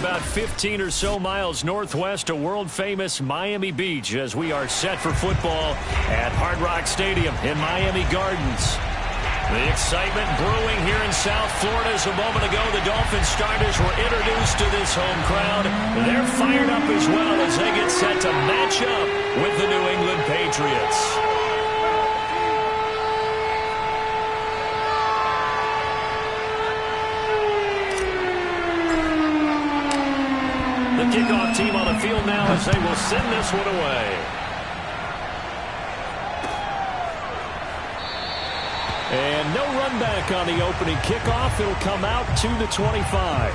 about 15 or so miles northwest of world-famous Miami Beach as we are set for football at Hard Rock Stadium in Miami Gardens. The excitement brewing here in South Florida. As a moment ago, the Dolphins starters were introduced to this home crowd. They're fired up as well as they get set to match up with the New England Patriots. The kickoff team on the field now as they will send this one away. And no run back on the opening kickoff. It'll come out to the 25.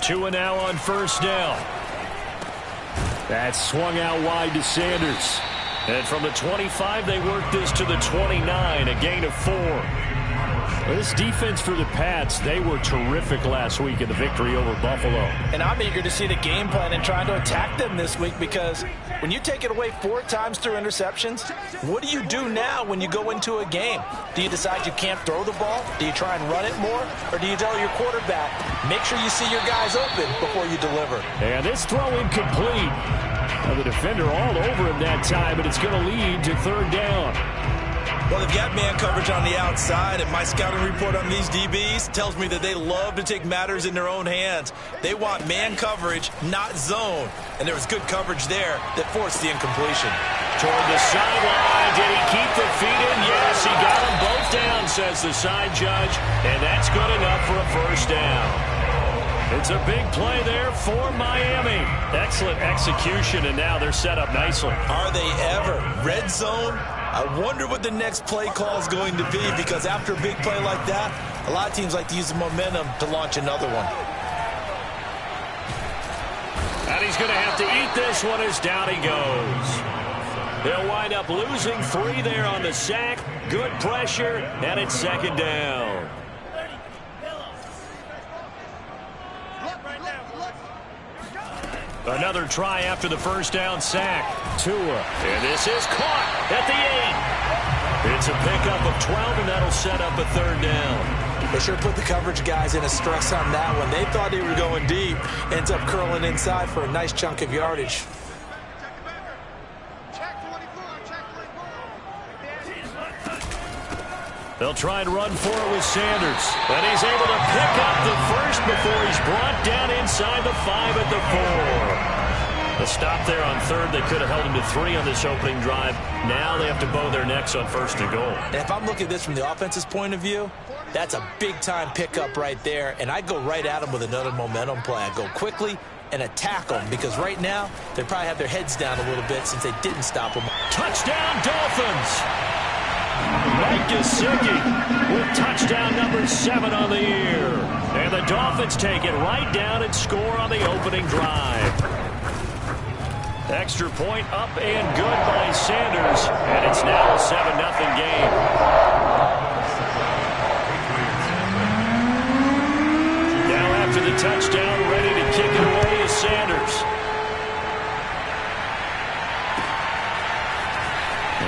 Two and now on first down. That swung out wide to Sanders. And from the 25, they work this to the 29, a gain of 4. This defense for the Pats, they were terrific last week in the victory over Buffalo. And I'm eager to see the game plan and trying to attack them this week, because when you take it away 4 times through interceptions, what do you do now when you go into a game? Do you decide you can't throw the ball? Do you try and run it more? Or do you tell your quarterback, make sure you see your guys open before you deliver? And this throw incomplete. Now the defender all over him that time, but it's going to lead to third down. Well, they've got man coverage on the outside, and my scouting report on these DBs tells me that they love to take matters in their own hands. They want man coverage, not zone. And there was good coverage there that forced the incompletion. Toward the sideline. Did he keep the feet in? Yes, he got them both down, says the side judge. And that's good enough for a first down. It's a big play there for Miami. Excellent execution, and now they're set up nicely. Are they ever? Red zone? I wonder what the next play call is going to be, because after a big play like that, a lot of teams like to use the momentum to launch another one. And he's going to have to eat this one as down he goes. They'll wind up losing 3 there on the sack. Good pressure, and it's second down. Another try after the first down sack. Tua. And this is caught at the 8. It's a pickup of 12, and that'll set up a third down. They sure put the coverage guys in a stress on that one. They thought they were going deep. Ends up curling inside for a nice chunk of yardage. They'll try and run for it with Sanders. And he's able to pick up the first before he's brought down inside the 5 at the 4. A stop there on third. They could have held him to 3 on this opening drive. Now they have to bow their necks on first and goal. And if I'm looking at this from the offense's point of view, that's a big-time pickup right there. And I'd go right at him with another momentum play. I'd go quickly and attack them, because right now they probably have their heads down a little bit since they didn't stop them. Touchdown, Dolphins! Mike Gesicki with touchdown number 7 on the year. And the Dolphins take it right down and score on the opening drive. Extra point up and good by Sanders. And it's now a 7-0 game. Now after the touchdown, ready to kick it away is Sanders.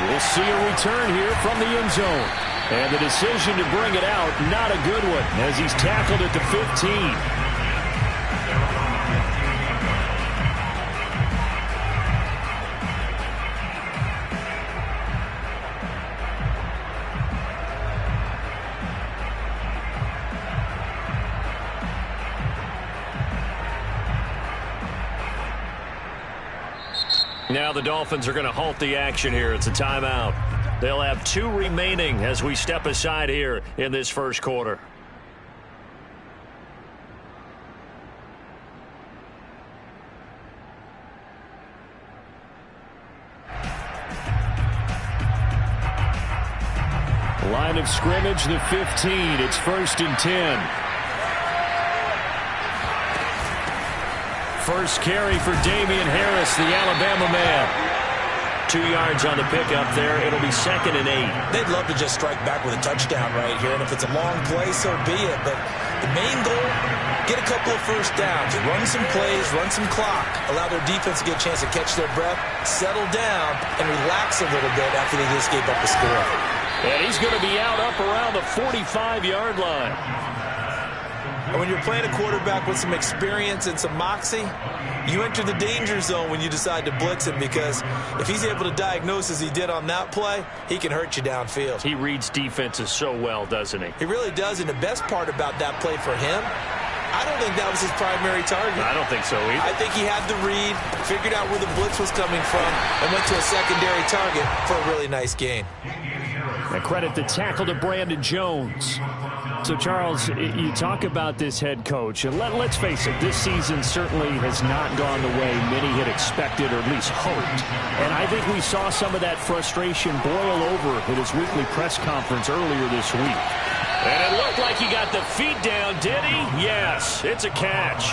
We'll see a return here from the end zone. And the decision to bring it out, not a good one, as he's tackled at the 15. Now the Dolphins are going to halt the action here. It's a timeout. They'll have 2 remaining as we step aside here in this first quarter. Line of scrimmage, the 15. It's 1st and 10. First carry for Damian Harris, the Alabama man. 2 yards on the pickup there. It'll be 2nd and 8. They'd love to just strike back with a touchdown right here, and if it's a long play, so be it. But the main goal, get a couple of first downs, run some plays, run some clock, allow their defense to get a chance to catch their breath, settle down, and relax a little bit after they just gave up a score. And he's going to be out up around the 45-yard line. And when you're playing a quarterback with some experience and some moxie, you enter the danger zone when you decide to blitz him, because if he's able to diagnose as he did on that play, he can hurt you downfield. He reads defenses so well, doesn't he? He really does, and the best part about that play for him, I don't think that was his primary target. I don't think so either. I think he had the read, figured out where the blitz was coming from, and went to a secondary target for a really nice gain. And credit the tackle to Brandon Jones. So, Charles, you talk about this head coach, and let's face it, this season certainly has not gone the way many had expected or at least hoped. And I think we saw some of that frustration boil over at his weekly press conference earlier this week. And it looked like he got the feet down, did he? Yes, it's a catch.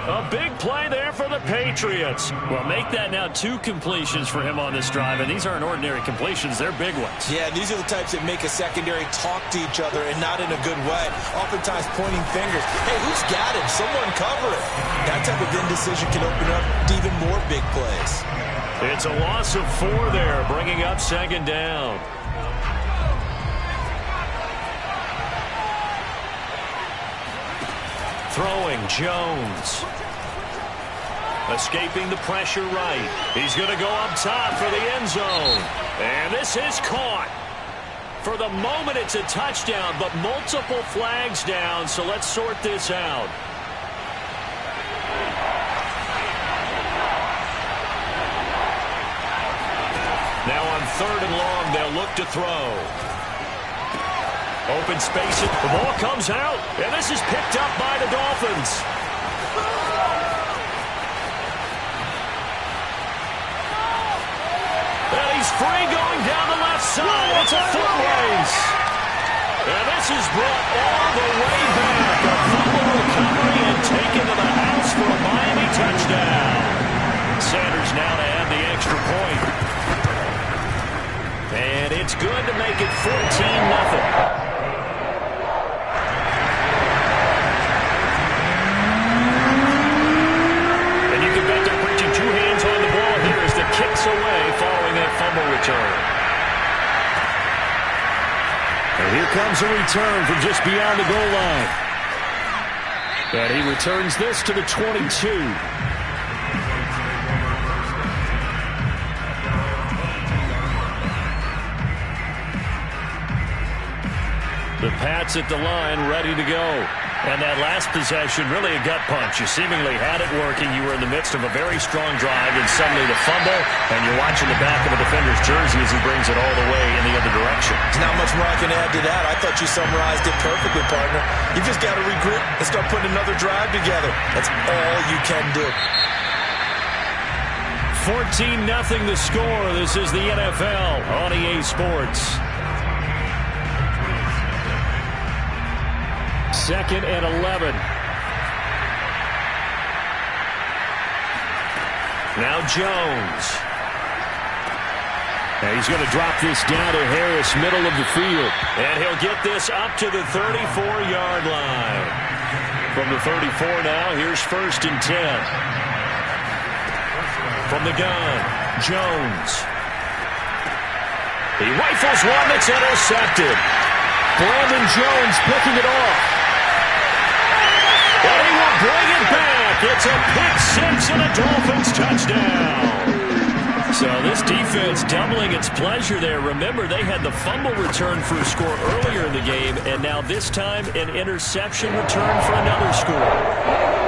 A big play there for the Patriots. Well, make that now 2 completions for him on this drive, and these aren't ordinary completions. They're big ones. Yeah, these are the types that make a secondary talk to each other, and not in a good way. Oftentimes pointing fingers. Hey, who's got him? Someone cover it. That type of indecision can open up to even more big plays. It's a loss of 4 there, bringing up 2nd down. Throwing, Jones. Escaping the pressure right. He's going to go up top for the end zone. And this is caught. For the moment, it's a touchdown, but multiple flags down, so let's sort this out. Now on 3rd and long, they'll look to throw. Open space, the ball comes out, and this is picked up by the Dolphins. And he's free going down the left side. It's a foot race. And this is brought all the way back. A fumble recovery and taken to the house for a Miami touchdown. Sanders now to add the extra point. And it's good to make it 14-0. Kicks away following that fumble return. And here comes a return from just beyond the goal line. And he returns this to the 22. The Pats at the line, ready to go. And that last possession, really a gut punch. You seemingly had it working. You were in the midst of a very strong drive, and suddenly the fumble, and you're watching the back of a defender's jersey as he brings it all the way in the other direction. There's not much more I can add to that. I thought you summarized it perfectly, partner. You just got to regroup and start putting another drive together. That's all you can do. 14-0 the score. This is the NFL on EA Sports. 2nd and 11. Now Jones. And he's going to drop this down to Harris, middle of the field. And he'll get this up to the 34-yard line. From the 34 now, here's 1st and 10. From the gun, Jones. He rifles one that's intercepted. Brandon Jones picking it off. And he will bring it back. It's a pick 6 and a Dolphins touchdown. So this defense doubling its pleasure there. Remember, they had the fumble return for a score earlier in the game, and now this time an interception return for another score.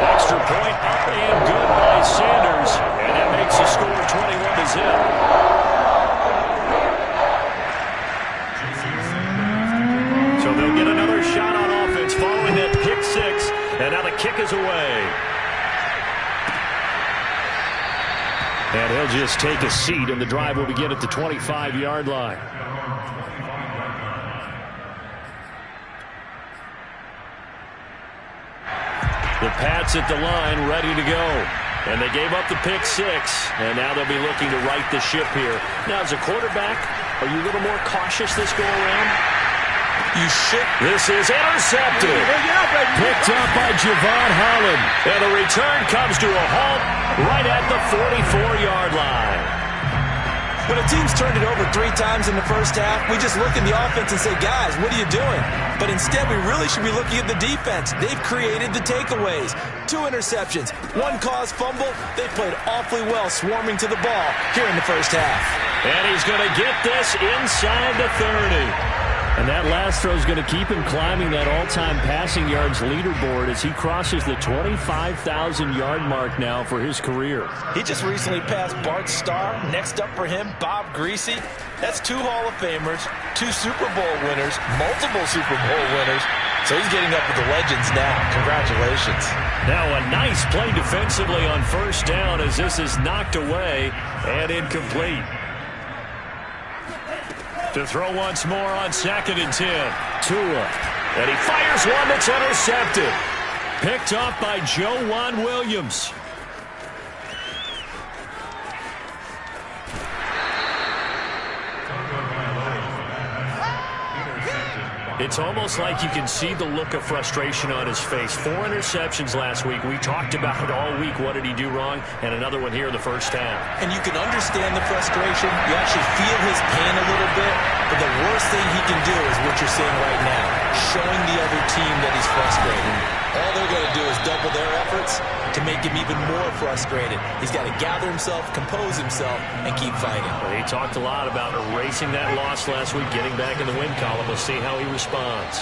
Extra point up and good by Sanders, and that makes the score 21-0. So they'll get another shot on offense following that pick 6. And now the kick is away. And he'll just take a seat, and the drive will begin at the 25-yard line. The Pats at the line, ready to go. And they gave up the pick 6, and now they'll be looking to right the ship here. Now, as a quarterback, are you a little more cautious this go-around? You should. This is intercepted. Picked up by Javon Holland. And the return comes to a halt right at the 44-yard line. When a team's turned it over 3 times in the first half, we just look at the offense and say, guys, what are you doing? But instead, we really should be looking at the defense. They've created the takeaways. 2 interceptions, 1 caused fumble. They played awfully well swarming to the ball here in the first half. And he's going to get this inside the 30. And that last throw is going to keep him climbing that all-time passing yards leaderboard as he crosses the 25,000-yard mark now for his career. He just recently passed Bart Starr. Next up for him, Bob Greasy. That's 2 Hall of Famers, 2 Super Bowl winners, multiple Super Bowl winners. So he's getting up with the legends now. Congratulations. Now a nice play defensively on first down as this is knocked away and incomplete. To throw once more on 2nd and 10. Tua. And he fires one that's intercepted. Picked up by Joejuan Williams. It's almost like you can see the look of frustration on his face. 4 interceptions last week. We talked about it all week. What did he do wrong? And another one here in the first half. And you can understand the frustration. You actually feel his pain a little bit. But the worst thing he can do is what you're seeing right now, showing the other team that he's frustrated. All they're going to do is double their efforts to make him even more frustrated. He's got to gather himself, compose himself, and keep fighting. Well, he talked a lot about erasing that loss last week, getting back in the win column. We'll see how he responds.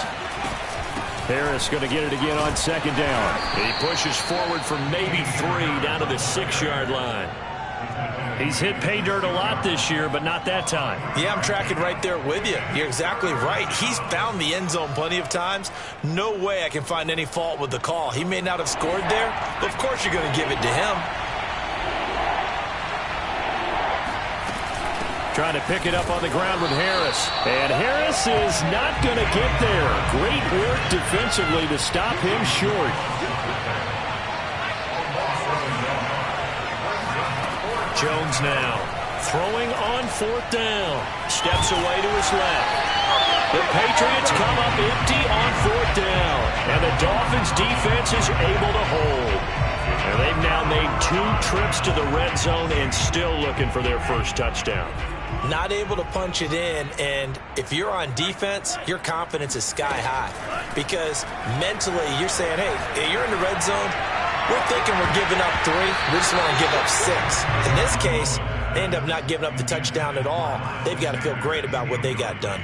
Harris going to get it again on 2nd down. He pushes forward for maybe 3 down to the 6-yard line. He's hit pay dirt a lot this year, but not that time. Yeah, I'm tracking right there with you. You're exactly right. He's found the end zone plenty of times. No way I can find any fault with the call. He may not have scored there, but of course you're going to give it to him. Trying to pick it up on the ground with Harris. And Harris is not going to get there. Great work defensively to stop him short. Jones now throwing on 4th down. Steps away to his left. The Patriots come up empty on 4th down. And the Dolphins defense is able to hold. And they've now made 2 trips to the red zone and still looking for their first touchdown. Not able to punch it in, and if you're on defense, your confidence is sky high. Because mentally, you're saying, hey, you're in the red zone. We're thinking we're giving up 3. We just want to give up 6. In this case, they end up not giving up the touchdown at all. They've got to feel great about what they got done.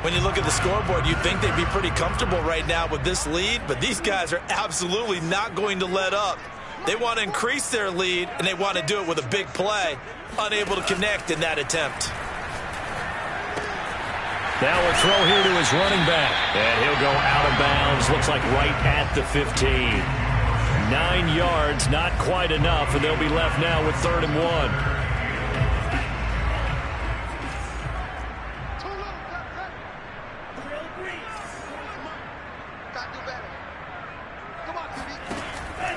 When you look at the scoreboard, you'd think they'd be pretty comfortable right now with this lead, but these guys are absolutely not going to let up. They want to increase their lead, and they want to do it with a big play. Unable to connect in that attempt. Now a throw here to his running back. And he'll go out of bounds. Looks like right at the 15. 9 yards, not quite enough, and they'll be left now with 3rd and 1.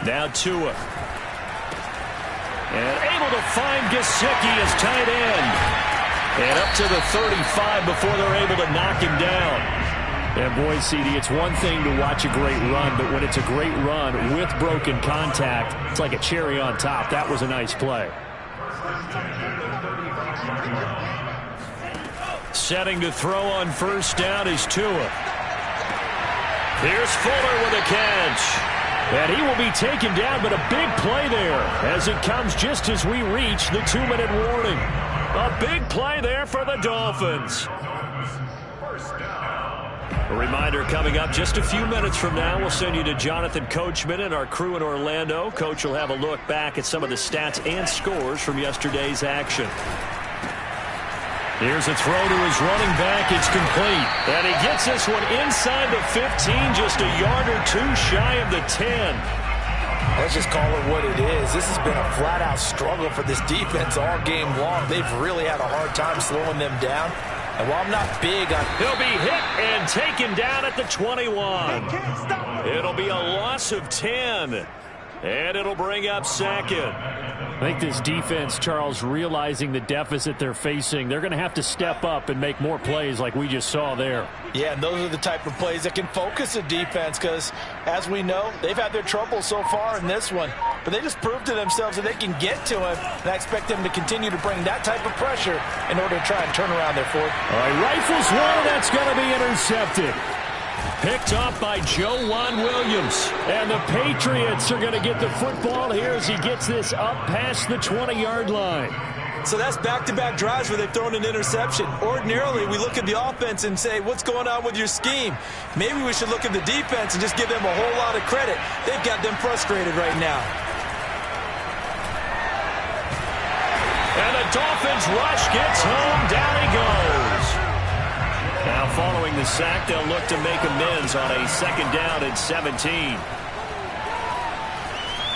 Now Tua. And able to find Gesicki as tight end. And up to the 35 before they're able to knock him down. And boy, CD, it's one thing to watch a great run, but when it's a great run with broken contact, it's like a cherry on top. That was a nice play. Setting to throw on first down is Tua. Here's Fuller with a catch. And he will be taken down, but a big play there as it comes just as we reach the 2-minute warning. A big play there for the Dolphins. A reminder coming up just a few minutes from now, we'll send you to Jonathan Coachman and our crew in Orlando. Coach will have a look back at some of the stats and scores from yesterday's action. Here's a throw to his running back. It's complete. And he gets this one inside the 15, just a yard or 2 shy of the 10. Let's just call it what it is. This has been a flat-out struggle for this defense all game long. They've really had a hard time slowing them down. And while I'm not big on... He'll be hit and taken down at the 21. It'll be a loss of 10. And it'll bring up second. I think this defense, Charles, realizing the deficit they're facing, they're going to have to step up and make more plays like we just saw there. Yeah, and those are the type of plays that can focus a defense because, as we know, they've had their trouble so far in this one. But they just proved to themselves that they can get to him, and I expect them to continue to bring that type of pressure in order to try and turn around their fourth. All right, rifles one, that's going to be intercepted. Picked off by Joejuan Williams. And the Patriots are going to get the football here as he gets this up past the 20-yard line. So that's back-to-back drives where they've thrown an interception. Ordinarily, we look at the offense and say, what's going on with your scheme? Maybe we should look at the defense and just give them a whole lot of credit. They've got them frustrated right now. And the Dolphins rush gets home. Down he goes. Now, following the sack, they'll look to make amends on a second down at 17.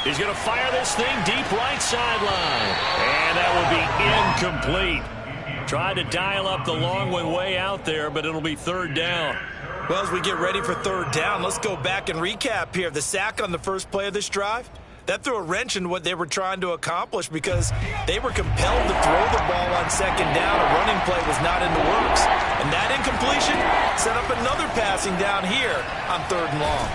He's going to fire this thing deep right sideline. And that will be incomplete. Tried to dial up the long one way out there, but it'll be third down. Well, as we get ready for third down, let's go back and recap here. The sack on the first play of this drive, that threw a wrench in what they were trying to accomplish because they were compelled to throw the ball on second down. A running play was not in the works. And that incompletion set up another passing down here on third and long.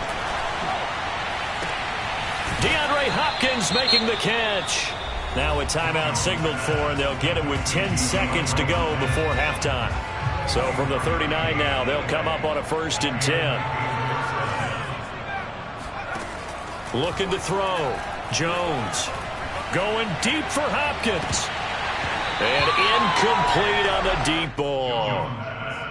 DeAndre Hopkins making the catch. Now a timeout signaled for, and they'll get it with 10 seconds to go before halftime. So from the 39 now, they'll come up on a 1st and 10. Looking to throw. Jones going deep for Hopkins. And incomplete on the deep ball.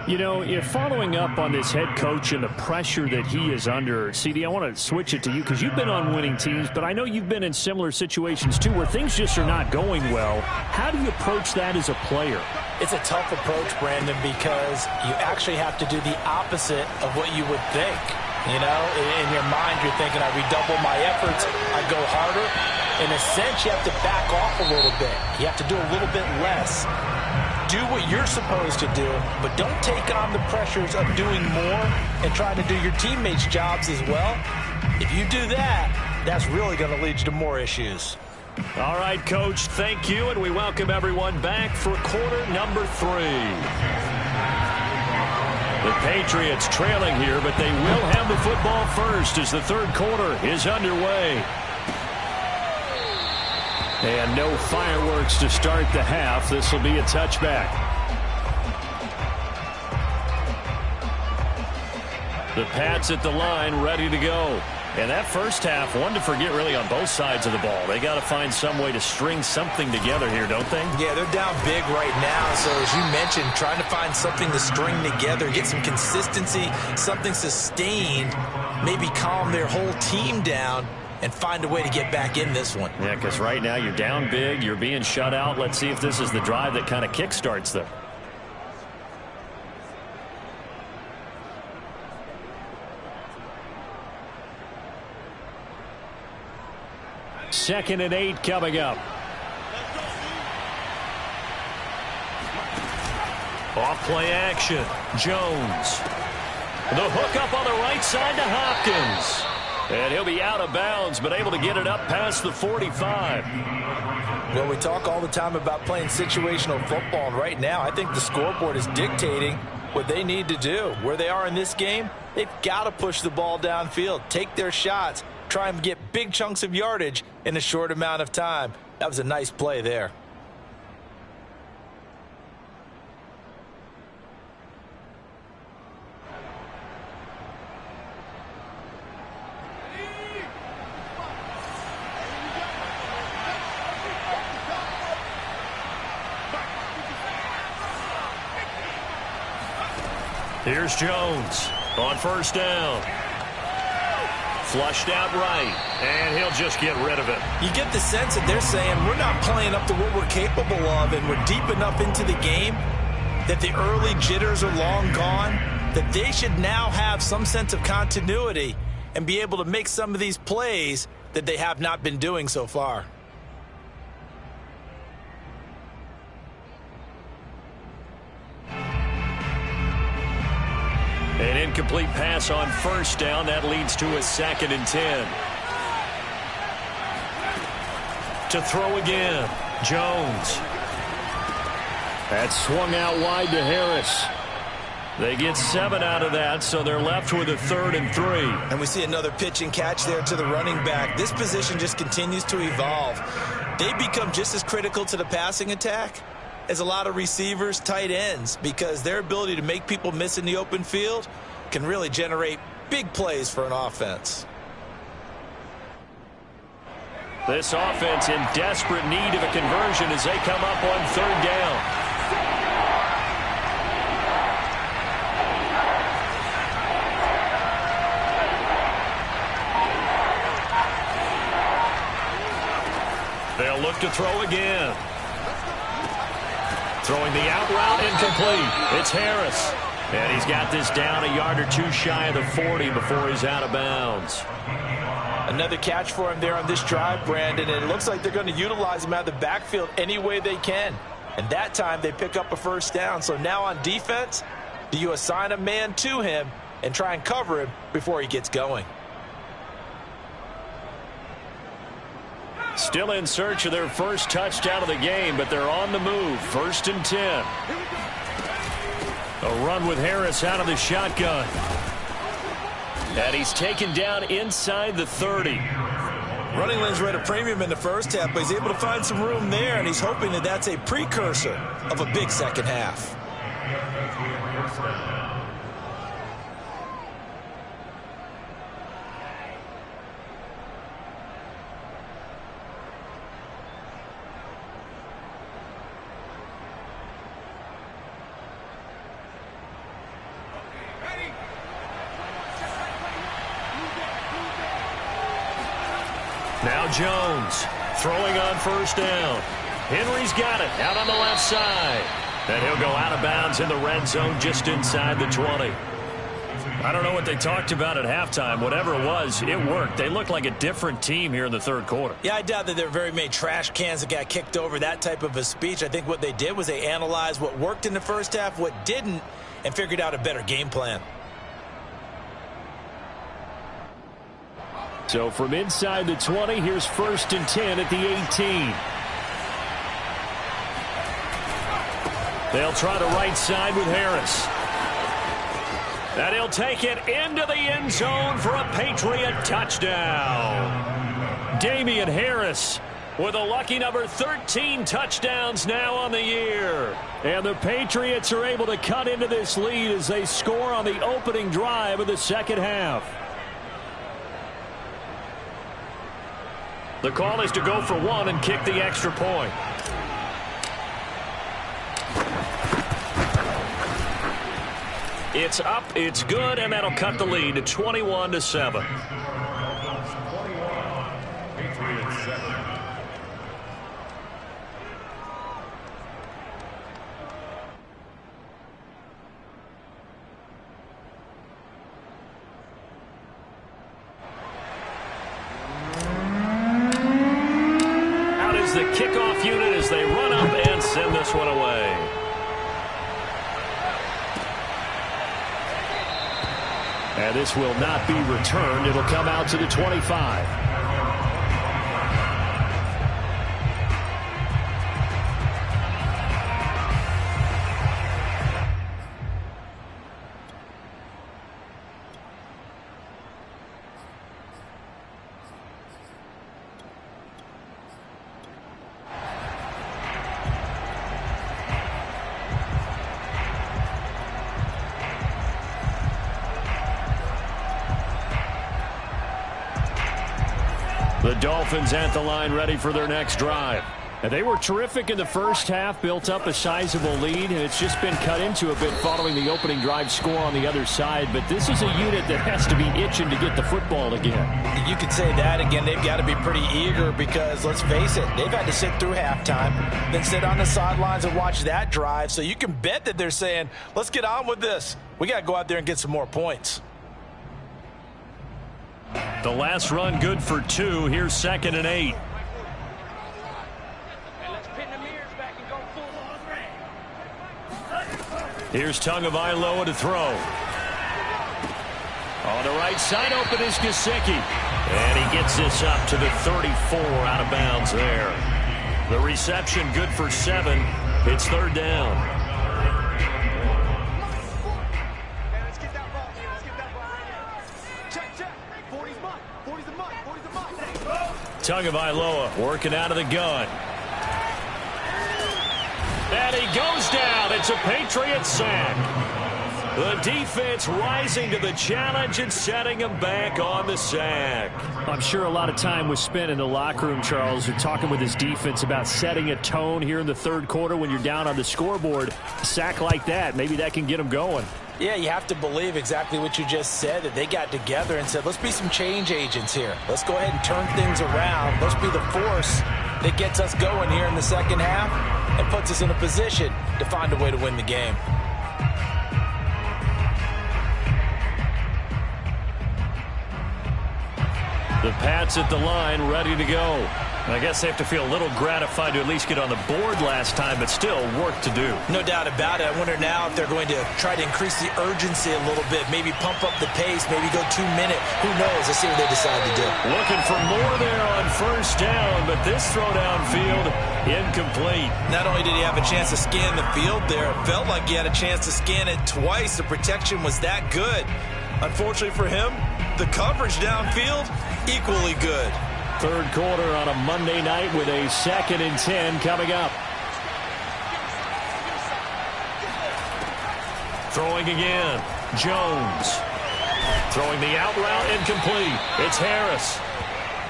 You know, if following up on this head coach and the pressure that he is under, CD, I want to switch it to you because you've been on winning teams, but I know you've been in similar situations too where things just are not going well. How do you approach that as a player? It's a tough approach, Brandon, because you actually have to do the opposite of what you would think. You know, in your mind, you're thinking, I redouble my efforts, I go harder. In a sense, you have to back off a little bit. You have to do a little bit less. Do what you're supposed to do, but don't take on the pressures of doing more and trying to do your teammates' jobs as well. If you do that, that's really going to lead you to more issues. All right, Coach, thank you, and we welcome everyone back for quarter number 3. The Patriots trailing here, but they will have the football first as the third quarter is underway. And no fireworks to start the half. This will be a touchback. The Pats at the line, ready to go. And that first half, one to forget really on both sides of the ball. They got to find some way to string something together here, don't they? Yeah, they're down big right now. So as you mentioned, trying to find something to string together, get some consistency, something sustained, maybe calm their whole team down and find a way to get back in this one. Yeah, because right now you're down big, you're being shut out. Let's see if this is the drive that kind of kickstarts them. Second and 8 coming up. Off play action. Jones. The hook up on the right side to Hopkins. And he'll be out of bounds, but able to get it up past the 45. Well, we talk all the time about playing situational football, and right now I think the scoreboard is dictating what they need to do. Where they are in this game, they've got to push the ball downfield, take their shots, try and get big chunks of yardage in a short amount of time. That was a nice play there. Here's Jones on first down. Flushed out right, and he'll just get rid of it. You get the sense that they're saying we're not playing up to what we're capable of, and we're deep enough into the game that the early jitters are long gone, that they should now have some sense of continuity and be able to make some of these plays that they have not been doing so far. Incomplete pass on first down. That leads to a 2nd and 10. To throw again, Jones. That's swung out wide to Harris. They get 7 out of that, so they're left with a 3rd and 3. And we see another pitch and catch there to the running back. This position just continues to evolve. They become just as critical to the passing attack as a lot of receivers, tight ends, because their ability to make people miss in the open field can really generate big plays for an offense. This offense in desperate need of a conversion as they come up on 3rd down. They'll look to throw again. Throwing the out route, incomplete. It's Harris. And he's got this down a yard or two shy of the 40 before he's out of bounds. Another catch for him there on this drive, Brandon, and it looks like they're going to utilize him out of the backfield any way they can. And that time they pick up a 1st down. So now on defense, do you assign a man to him and try and cover him before he gets going? Still in search of their first touchdown of the game, but they're on the move. 1st and 10. A run with Harris out of the shotgun. And he's taken down inside the 30. Running lanes were at a premium in the first half, but he's able to find some room there, and he's hoping that that's a precursor of a big second half. Now Jones throwing on 1st down. Henry's got it out on the left side. And he'll go out of bounds in the red zone just inside the 20. I don't know what they talked about at halftime. Whatever it was, it worked. They looked like a different team here in the 3rd quarter. Yeah, I doubt that there were very many trash cans that got kicked over, that type of a speech. I think what they did was they analyzed what worked in the first half, what didn't, and figured out a better game plan. So from inside the 20, here's 1st and 10 at the 18. They'll try the right side with Harris. And he'll take it into the end zone for a Patriot touchdown. Damian Harris with a lucky number 13 touchdowns now on the year. And the Patriots are able to cut into this lead as they score on the opening drive of the second half. The call is to go for 1 and kick the extra point. It's up, it's good, and that'll cut the lead to 21-7. The kickoff unit as they run up and send this one away. And this will not be returned. It'll come out to the 25. The Dolphins at the line ready for their next drive. And they were terrific in the first half, built up a sizable lead, and it's just been cut into a bit following the opening drive score on the other side. But this is a unit that has to be itching to get the football again. You could say that again. They've got to be pretty eager because, let's face it, they've had to sit through halftime, then sit on the sidelines and watch that drive. So you can bet that they're saying, let's get on with this. We got to go out there and get some more points. The last run good for 2. Here's 2nd and 8. Here's Tagovailoa to throw. On the right side, open is Gesicki. And he gets this up to the 34 out of bounds there. The reception good for 7. It's third down. Tagovailoa working out of the gun. And he goes down. It's a Patriot sack. The defense rising to the challenge and setting him back on the sack. I'm sure a lot of time was spent in the locker room, Charles, talking with his defense about setting a tone here in the third quarter when you're down on the scoreboard. A sack like that, maybe that can get him going. Yeah, you have to believe exactly what you just said, that they got together and said, let's be some change agents here. Let's go ahead and turn things around. Let's be the force that gets us going here in the second half and puts us in a position to find a way to win the game. The Pats at the line, ready to go. I guess they have to feel a little gratified to at least get on the board last time, but still work to do. No doubt about it. I wonder now if they're going to try to increase the urgency a little bit, maybe pump up the pace, maybe go 2-minute. Who knows? Let's see what they decide to do. Looking for more there on first down, but this throw downfield incomplete. Not only did he have a chance to scan the field there, it felt like he had a chance to scan it twice. The protection was that good. Unfortunately for him, the coverage downfield, equally good. Third quarter on a Monday night with a 2nd and 10 coming up. Throwing again. Jones. Throwing the out route incomplete. It's Harris.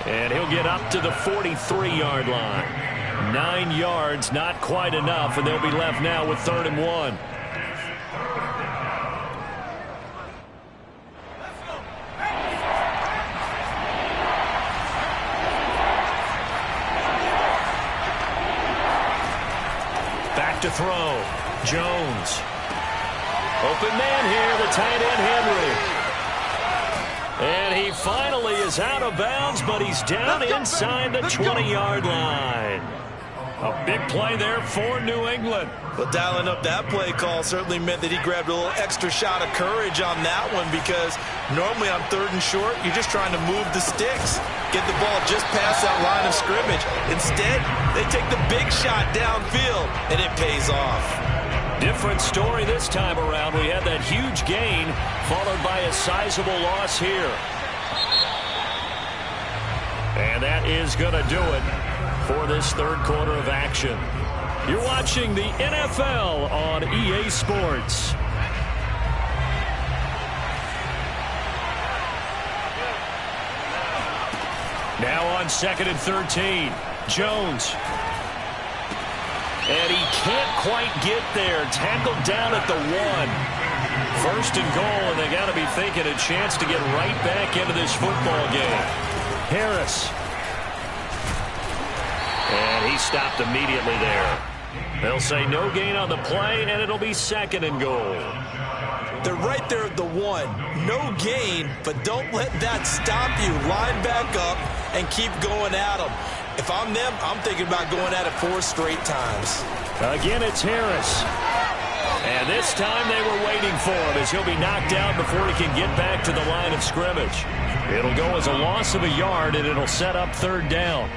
And he'll get up to the 43-yard line. 9 yards, not quite enough, and they'll be left now with 3rd and 1. To throw. Jones. Open man here, the tight end Henry. And he finally is out of bounds, but he's down inside the 20-yard line. A big play there for New England. Well, dialing up that play call certainly meant that he grabbed a little extra shot of courage on that one, because normally on 3rd and short, you're just trying to move the sticks, get the ball just past that line of scrimmage. Instead, they take the big shot downfield, and it pays off. Different story this time around. We had that huge gain, followed by a sizable loss here. And that is going to do it for this third quarter of action. You're watching the NFL on EA Sports. Now on 2nd and 13. Jones. And he can't quite get there. Tackled down at the 1. 1st and goal, and they got to be thinking a chance to get right back into this football game. Harris. And he stopped immediately there. They'll say no gain on the play, and it'll be 2nd and goal. They're right there at the 1. No gain, but don't let that stop you. Line back up and keep going at them. If I'm them, I'm thinking about going at it 4 straight times. Again, it's Harris. And this time they were waiting for him, as he'll be knocked out before he can get back to the line of scrimmage. It'll go as a loss of a yard, and it'll set up 3rd down.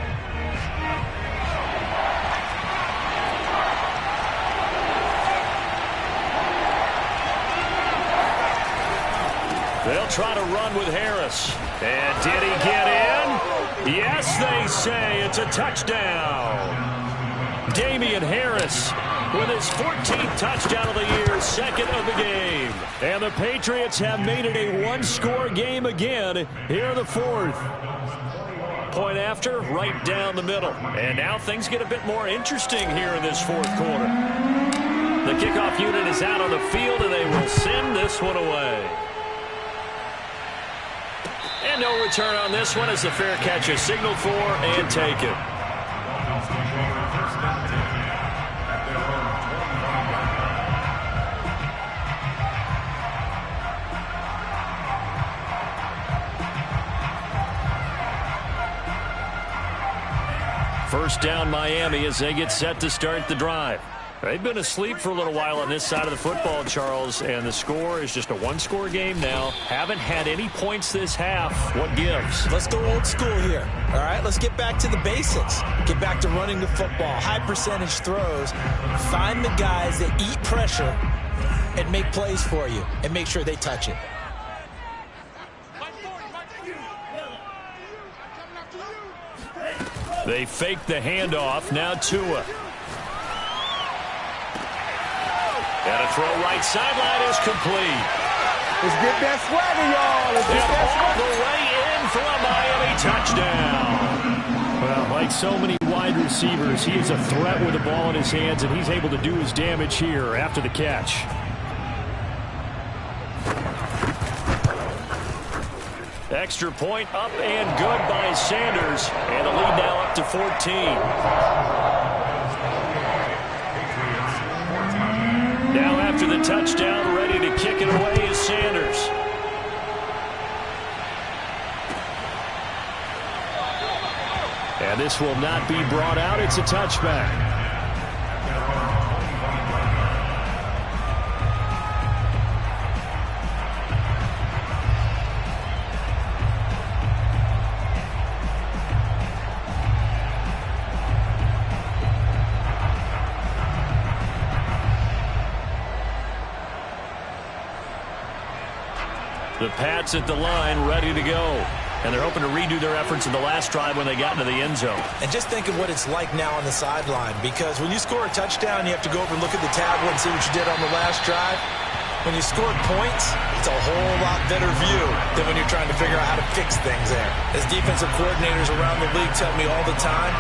They'll try to run with Harris. And did he get in? Yes, they say it's a touchdown. Damian Harris with his 14th touchdown of the year, 2nd of the game. And the Patriots have made it a 1-score game again here in the 4th. Point after, right down the middle. And now things get a bit more interesting here in this 4th quarter. The kickoff unit is out on the field, and they will send this one away. And no return on this one as the fair catch is signaled for and taken. First down Miami as they get set to start the drive. They've been asleep for a little while on this side of the football, Charles, and the score is just a one-score game now. Haven't had any points this half. What gives? Let's go old school here. All right, let's get back to the basics. Get back to running the football, high percentage throws. Find the guys that eat pressure and make plays for you and make sure they touch it. They fake the handoff. Now Tua. And a throw right sideline is complete. Let's get that swagger, y'all. Let's get that swagger. All the way in for a Miami touchdown. Well, like so many wide receivers, he is a threat with the ball in his hands, and he's able to do his damage here after the catch. Extra point up and good by Sanders. And the lead now up to 14. Now after the touchdown, ready to kick it away is Sanders. And this will not be brought out. It's a touchback. The Pats at the line, ready to go. And they're hoping to redo their efforts in the last drive when they got into the end zone. And just think of what it's like now on the sideline, because when you score a touchdown, you have to go over and look at the tablet and see what you did on the last drive. When you scored points, it's a whole lot better view than when you're trying to figure out how to fix things there. As defensive coordinators around the league tell me all the time,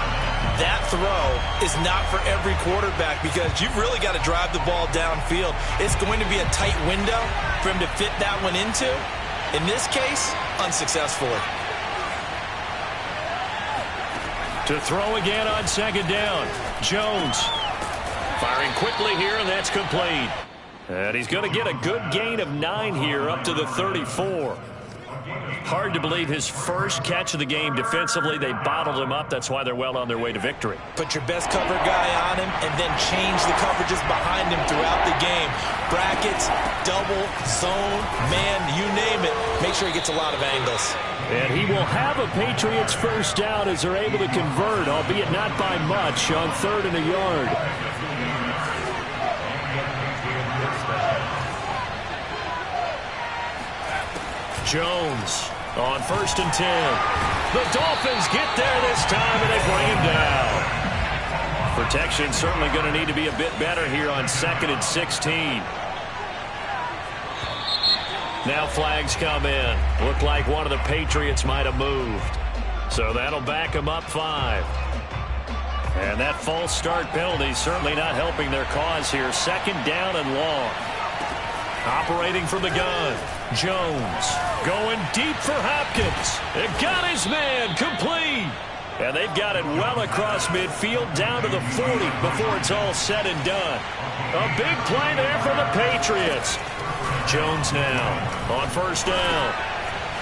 that throw is not for every quarterback because you've really got to drive the ball downfield. It's going to be a tight window for him to fit that one into. In this case, unsuccessfully. To throw again on second down. Jones firing quickly here, and that's complete. And he's going to get a good gain of 9 here up to the 34. Hard to believe his first catch of the game defensively. They bottled him up. That's why they're well on their way to victory. Put your best cover guy on him and then change the coverages behind him throughout the game. Brackets, double, zone, man, you name it. Make sure he gets a lot of angles. And he will have a Patriots first down as they're able to convert, albeit not by much, on 3rd and a yard. Jones on 1st and 10. The Dolphins get there this time, and they bring him down. Protection certainly going to need to be a bit better here on 2nd and 16. Now flags come in. Looked like one of the Patriots might have moved. So that'll back them up 5. And that false start penalty certainly not helping their cause here. 2nd down and long. Operating from the gun. Jones going deep for Hopkins. It got his man complete. And they've got it well across midfield down to the 40 before it's all said and done. A big play there for the Patriots. Jones now on 1st down.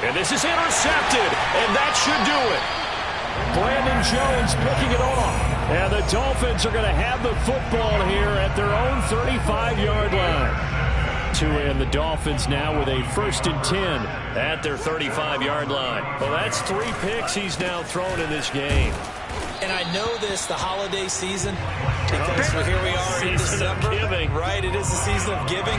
And this is intercepted. And that should do it. Brandon Jones picking it off. And the Dolphins are going to have the football here at their own 35-yard line. And the Dolphins now with a 1st and 10 at their 35-yard line. Well, that's 3 picks he's now thrown in this game. And I know this, the holiday season, because here we are in December. Right, it is the season of giving.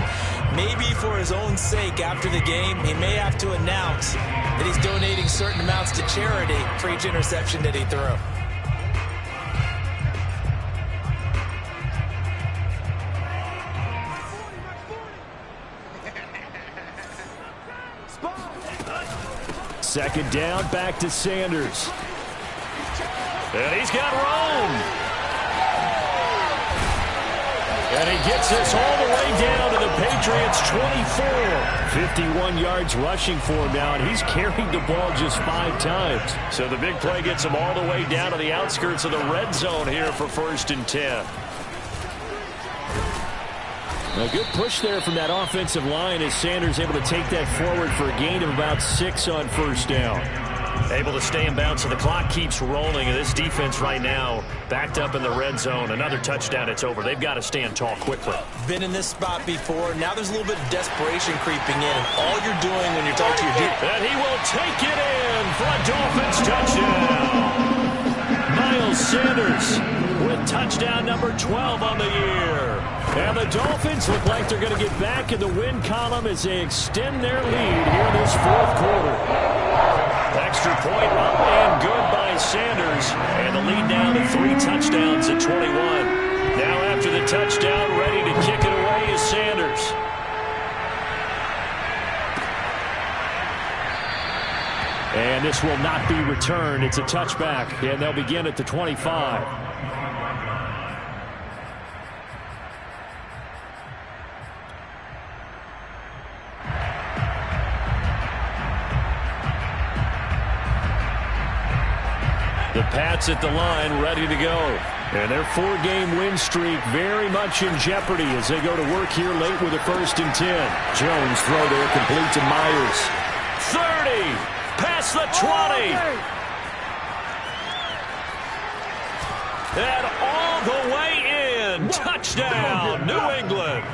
Maybe for his own sake after the game, he may have to announce that he's donating certain amounts to charity for each interception that he threw. Second down, back to Sanders. And he's got room. And he gets this all the way down to the Patriots' 24. 51 yards rushing for him now, and he's carried the ball just 5 times. So the big play gets him all the way down to the outskirts of the red zone here for 1st and 10. A good push there from that offensive line as Sanders able to take that forward for a gain of about 6 on 1st down. Able to stay in bounds, so the clock keeps rolling, and this defense right now backed up in the red zone. Another touchdown, it's over. They've got to stand tall quickly. Been in this spot before. Now there's a little bit of desperation creeping in, and all you're doing when you're talking to your defense. And he will take it in for a Dolphins touchdown. Miles Sanders with touchdown number 12 on the year. And the Dolphins look like they're going to get back in the win column as they extend their lead here in this fourth quarter. Extra point up and good by Sanders. And the lead now to 3 touchdowns at 21. Now after the touchdown, ready to kick it away is Sanders. And this will not be returned. It's a touchback, and they'll begin at the 25. The Pats at the line, ready to go. And their 4-game win streak very much in jeopardy as they go to work here late with a 1st and 10. Jones throw there, complete to Myers. 30, past the 20. And all the way in. Touchdown, New England.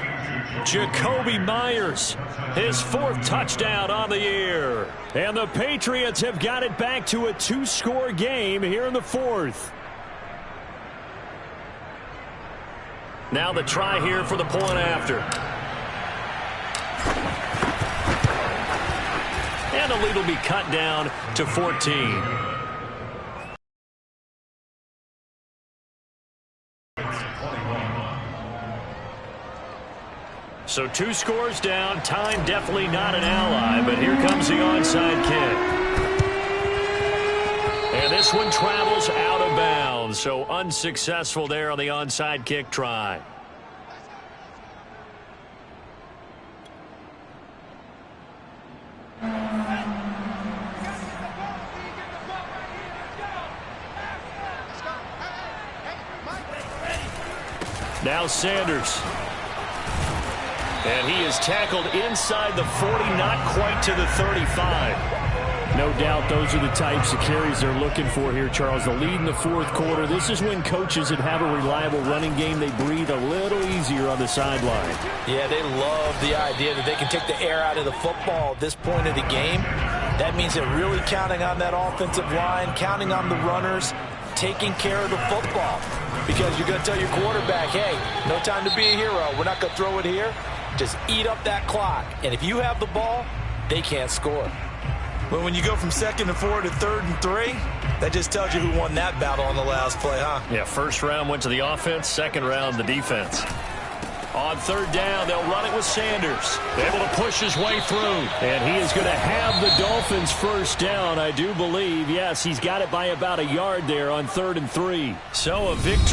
Jakobi Meyers, his 4th touchdown on the year. And the Patriots have got it back to a 2-score game here in the 4th. Now the try here for the point after. And the lead will be cut down to 14. So 2 scores down. Time definitely not an ally, but here comes the onside kick. And this one travels out of bounds, so unsuccessful there on the onside kick try. Now Sanders. And he is tackled inside the 40, not quite to the 35. No doubt those are the types of carries they're looking for here, Charles. The lead in the 4th quarter. This is when coaches that have a reliable running game, they breathe a little easier on the sideline. Yeah, they love the idea that they can take the air out of the football at this point of the game. That means they're really counting on that offensive line, counting on the runners, taking care of the football. Because you're going to tell your quarterback, hey, no time to be a hero. We're not going to throw it here. Just eat up that clock. And if you have the ball, they can't score. Well, when you go from 2nd and 4 to 3rd and 3, that just tells you who won that battle on the last play, huh? Yeah, 1st round went to the offense, 2nd round the defense. On 3rd down, they'll run it with Sanders. Able to push his way through. And he is going to have the Dolphins 1st down, I do believe. Yes, he's got it by about a yard there on 3rd and 3. So a victory.